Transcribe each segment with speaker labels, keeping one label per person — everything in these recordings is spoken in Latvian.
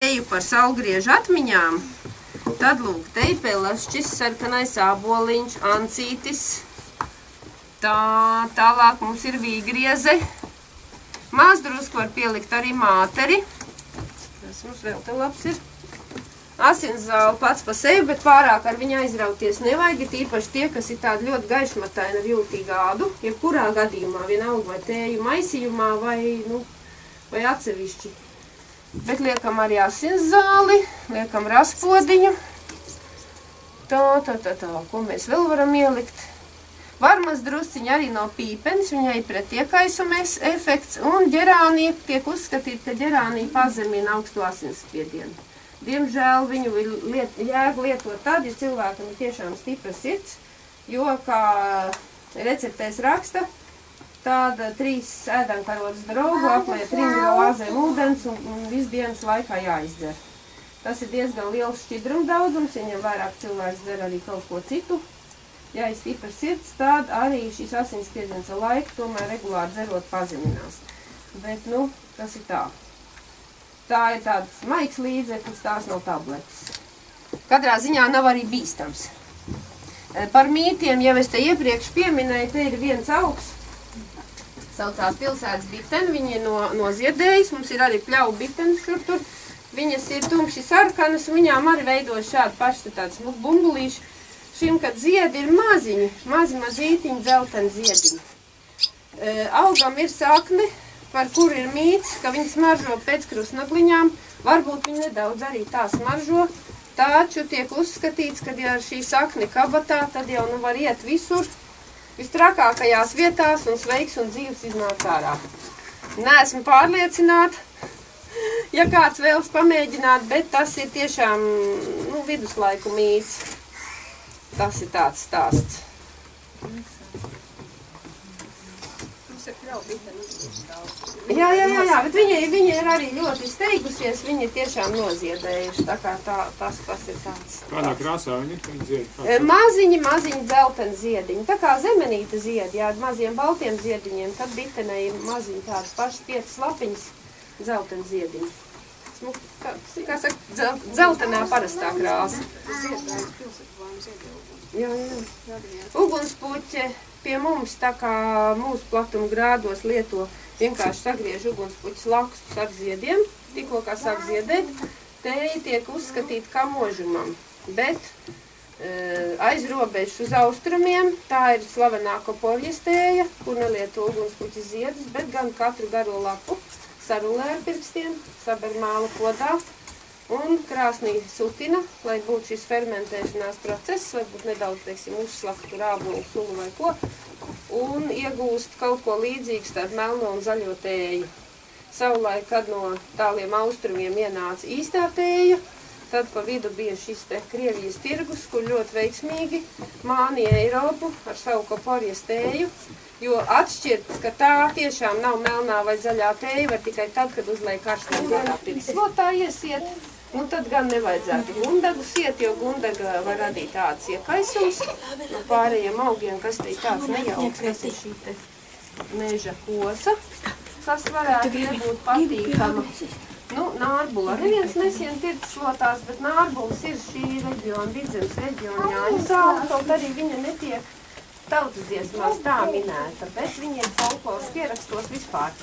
Speaker 1: Eju par saulgriežu atmiņām, tad lūk, te ir pelašķis, sarkanais āboliņš, ancītis, tālāk mums ir vīgrieze, maz drusku var pielikt arī māteri, tas mums vēl te labs ir, asinszāle pats pa sevi, bet pārāk ar viņu aizrauties nevajag, tīpaši tie, kas ir tādi ļoti gaišmataini ar jūtīgu ādu, jebkurā gadījumā, vienalga vai tēju maisījumā vai atsevišķi. Bet liekam arī asinszāli, liekam raspodiņu. Ko mēs vēl varam ielikt? Varmas drusciņi arī no pīpenes, viņai pret iekaisumies efekts, un ģerānija tiek uzskatīt, ka ģerānija pazemina augstu asinsspiedienu. Diemžēl viņu jēga lietot tad, ja cilvēkam ir tiešām stipra sirds, jo, kā receptēs raksta, tāda 3 ēdankarotes draugu apliet rindu glāzēm ūdens un visu dienas laikā jāizdzer. Tas ir diezgan liels šķidruma daudzums, ja vairāk cilvēks dzer arī kaut ko citu. Ja ir stipra sirds, tad arī šis asinsspiediens ar laiku tomēr regulāri dzerot pazeminās. Bet, tas ir tā. Tā ir tāds maigs līdzeklis, tās nav tabletes. Katrā ziņā nav arī bīstams. Par mītiem jau es te iepriekš pieminēju, te ir viens augs, saucās pilsētas bitene, viņa ir noziedējas, mums ir arī pļauju bitenes šur tur. Viņas ir tumši sarkanas, viņām arī veidojas šādi paši tāds bumbulīši. Šim, kad ziedi ir maziņi, mazītiņi, dzelteni ziediņi. Augam ir sakne, par kuru ir mīts, ka viņi smaržo pēc krustnagliņām. Varbūt viņi nedaudz arī tā smaržo, taču tiek uzskatīts, ka ja šī sakne kabatā, tad jau var iet visur, vistrakākajās vietās un sveiks un dzīves iznāk ārā. Neesmu pārliecināta, ja kāds vēlas pamēģināt, bet tas ir tiešām viduslaiku mīts. Tas ir tāds stāsts. Jā, bet viņa ir arī ļoti steigusies, viņa ir tiešām noziedējuši, tā kā tas ir tāds.
Speaker 2: Kādā krāsā viņi ziedi?
Speaker 1: Maziņi dzelteni ziediņi, tā kā zemenīta ziedi, jā, ar maziem baltiem ziediņiem, tad bitenei ir maziņi tādi paši 5 lapiņas dzelteni ziediņi. Kā saka, dzeltenā parastā krāsa. Jā. Ugunspuķe pie mums, tā kā mūsu platuma grādos lieto, vienkārši sagriež ugunspuķes lakstus ar ziediem, tikko kā sāk ziedēt, tēja tiek uzskatīta kā možumam, bet aizrobežu uz austrumiem, tā ir slavenā koporjas tēja, kur nelieto ugunspuķes ziedus, bet gan katru garo lapu sarulē ar pirkstiem, saber māla podā un krāsnī sutina, lai būtu šis fermentēšanās process, varbūt nedaudz, teiksim, uzslaka tur ābolu, sulu vai ko, un iegūst kaut ko līdzīgs tādu melno un zaļo tēju. Savulaik, kad no tāliem austrumiem ienāca īstā tēja, tad pa vidu bija šis te Krievijas tirgus, kur ļoti veiksmīgi mānīja Eiropu ar savu koporjas tēju, jo atšķirt, ka tā tiešām nav melnā vai zaļā tēja, var tikai tad, kad uzliek karstnīgā pirms slotā iesiet. Tad gan nevajadzētu gundagu siet, jo gundaga var radīt tāds iekaisums no pārējiem augiem, kas te ir tāds nejauks, kas ir šī te meža kosa, kas varētu būt patīkama. Nārbula neviens nesien tirdzes slotās, bet nārbulas ir šī reģiona, Vidzemes reģiona Jāņu zāle, kaut arī viņa netiek tautas dziesmās tā minēta, bet viņa ir folkloras pierakstos vispār.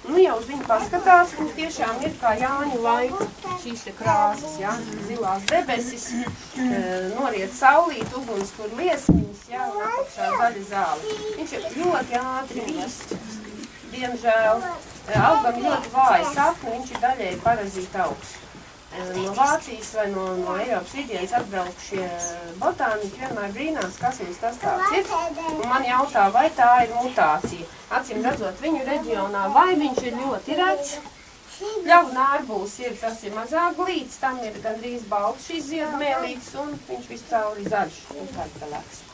Speaker 1: Jau uz viņu paskatās, viņa tiešām ir kā Jāņu laiku šīs te krāsas, jā, zilās debesis, noriet saulīt, uguns, kur liesmiņas, jā, un apakšā zaļa zāle. Viņš ir ļoti ātri vīst, diemžēl. Augam ļoti vāja sakne, viņš ir daļēji parazīta augs. No Vācijas vai no Eiropas vidienas atbraukušie botāniķi vienmēr brīnās, kas mums tas tāds ir, un man jautā, vai tā ir mutācija. Acīm redzot viņu reģionā, vai viņš ir ļoti rets, ļauj nārbuls ir, tas ir mazāk glīts, tam ir gandrīz balts šīs ziedmēlītes, un viņš viscauri zaļš un kartelēks.